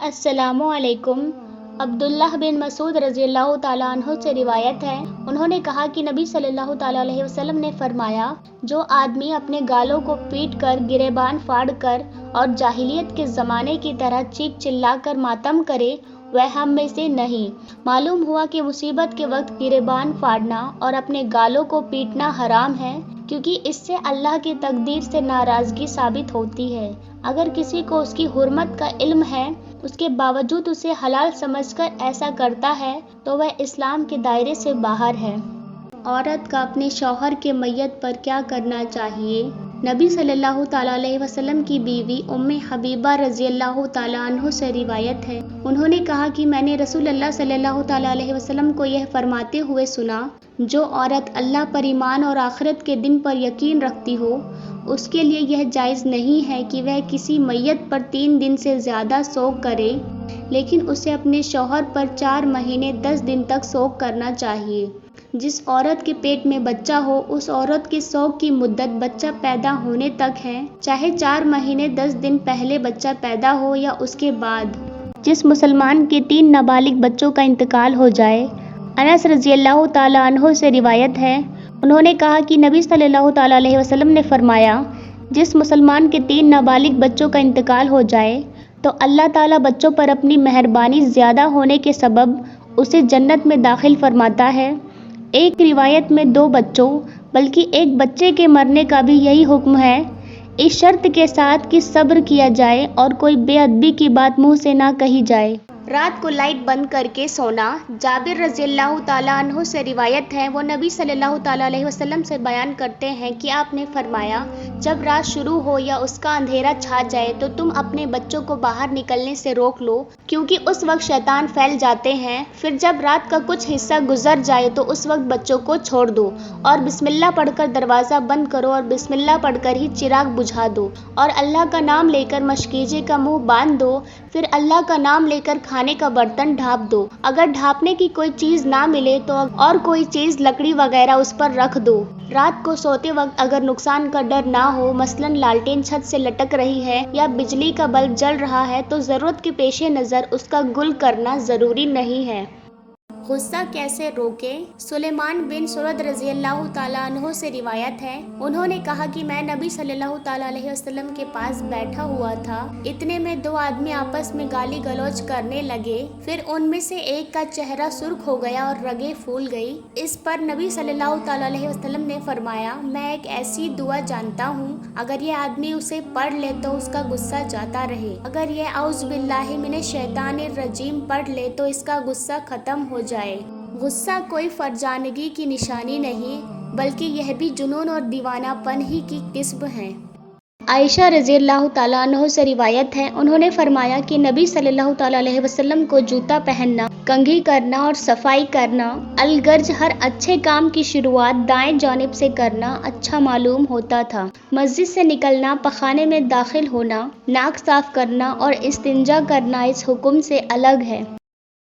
السلام علیکم۔ عبداللہ بن مسعود رضی اللہ تعالیٰ عنہ سے روایت ہے، انہوں نے کہا کہ نبی صلی اللہ تعالیٰ علیہ وسلم نے فرمایا، جو آدمی اپنے گالوں کو پیٹ کر، گریبان پھاڑ کر اور جاہلیت کے زمانے کی طرح چیخ چلا کر ماتم کرے، وہ ہم میں سے نہیں۔ معلوم ہوا کہ مصیبت کے وقت گریبان پھاڑنا اور اپنے گالوں کو پیٹنا حرام ہے، کیونکہ اس سے اللہ کی تقدیر سے ناراضگی ثابت ہوتی ہے۔ اگر کسی کو اس کی حرمت کا علم ہے، اس کے باوجود اسے حلال سمجھ کر ایسا کرتا ہے تو وہ اسلام کے دائرے سے باہر ہے۔ عورت کا اپنے شوہر کے میت پر کیا کرنا چاہیے؟ نبی صلی اللہ تعالیٰ علیہ وسلم کی بیوی ام حبیبہ رضی اللہ تعالیٰ عنہ سے روایت ہے، انہوں نے کہا کہ میں نے رسول اللہ صلی اللہ تعالیٰ علیہ وسلم کو یہ فرماتے ہوئے سنا، جو عورت اللہ پر ایمان اور آخرت کے دن پر یقین رکھتی ہو، اس کے لیے یہ جائز نہیں ہے کہ وہ کسی میت پر 3 دن سے زیادہ سوگ کرے، لیکن اسے اپنے شوہر پر 4 مہینے 10 دن تک سوگ کرنا چاہیے۔ جس عورت کے پیٹ میں بچہ ہو، اس عورت کے سوگ کی مدت بچہ پیدا ہونے تک ہے، چاہے 4 مہینے 10 دن پہلے بچہ پیدا ہو یا اس کے بعد۔ جس مسلمان کے 3 نابالغ بچوں کا انتقال ہو جائے، انس رضی اللہ تعالیٰ عنہ سے روایت ہے، انہوں نے کہا کہ نبی صلی اللہ تعالیٰ علیہ وسلم نے فرمایا، جس مسلمان کے 3 نابالغ بچوں کا انتقال ہو جائے تو اللہ تعالیٰ بچوں پر اپنی مہربانی زیادہ ہونے کے سبب اسے جنت میں داخل فرماتا ہے۔ ایک روایت میں 2 بچوں بلکہ ایک بچے کے مرنے کا بھی یہی حکم ہے، اس شرط کے ساتھ کہ صبر کیا جائے اور کوئی بے ادبی کی بات منہ سے نہ کہی جائے۔ رات کو لائٹ بند کر کے سونا۔ جابر رضی اللہ تعالیٰ عنہ سے روایت ہے، وہ نبی صلی اللہ تعالیٰ علیہ وسلم سے بیان کرتے ہیں کہ آپ نے فرمایا، جب رات شروع ہو یا اس کا اندھیرا چھا جائے تو تم اپنے بچوں کو باہر نکلنے سے روک لو، کیونکہ اس وقت شیطان پھیل جاتے ہیں۔ پھر جب رات کا کچھ حصہ گزر جائے تو اس وقت بچوں کو چھوڑ دو اور بسم اللہ پڑھ کر دروازہ بند کرو اور بسم اللہ پڑھ کر ہی چراغ بجھا دو اور اللہ کا نام لے کر مشکیزے کا منہ باندھ دو، پھر اللہ کا نام لے کر کھانے کا برتن ڈھانپ دو، اگر ڈھانپنے کی کوئی چیز نہ ملے تو اور کوئی چیز لکڑی وغیرہ اس پر رکھ دو۔ رات کو سوتے وقت اگر نقصان کا ڈر نہ ہو، مثلاً لالٹین چھت سے لٹک رہی ہے یا بجلی کا بلب جل رہا ہے، تو ضرورت کے پیش نظر اس کا گل کرنا ضروری نہیں ہے۔ غصہ کیسے روکے؟ سلیمان بن سرد رضی اللہ تعالیٰ عنہ سے روایت ہے، انہوں نے کہا کہ میں نبی صلی اللہ تعالیٰ علیہ وسلم کے پاس بیٹھا ہوا تھا، اتنے میں 2 آدمی آپس میں گالی گلوچ کرنے لگے، پھر ان میں سے ایک کا چہرہ سرخ ہو گیا اور رگیں پھول گئی۔ اس پر نبی صلی اللہ تعالیٰ علیہ وسلم نے فرمایا، میں ایک ایسی دعا جانتا ہوں، اگر یہ آدمی اسے پڑھ لے تو اس کا غصہ جاتا رہے، اگر یہ اعوذ باللہ من الشیطان الرجیم پڑھ لے تو اس کا غصہ ختم ہو جائے۔ غصہ کوئی فرزانگی کی نشانی نہیں، بلکہ یہ بھی جنون اور دیوانہ پن ہی کی قسم ہے۔ عائشہ رضی اللہ تعالیٰ عنہ سے روایت ہے، انہوں نے فرمایا کہ نبی صلی اللہ تعالیٰ علیہ وسلم کو جوتا پہننا، کنگھی کرنا اور صفائی کرنا، الغرض ہر اچھے کام کی شروعات دائیں جانب سے کرنا اچھا معلوم ہوتا تھا۔ مسجد سے نکلنا، پخانے میں داخل ہونا، ناک صاف کرنا اور استنجا کرنا اس حکم سے الگ ہے۔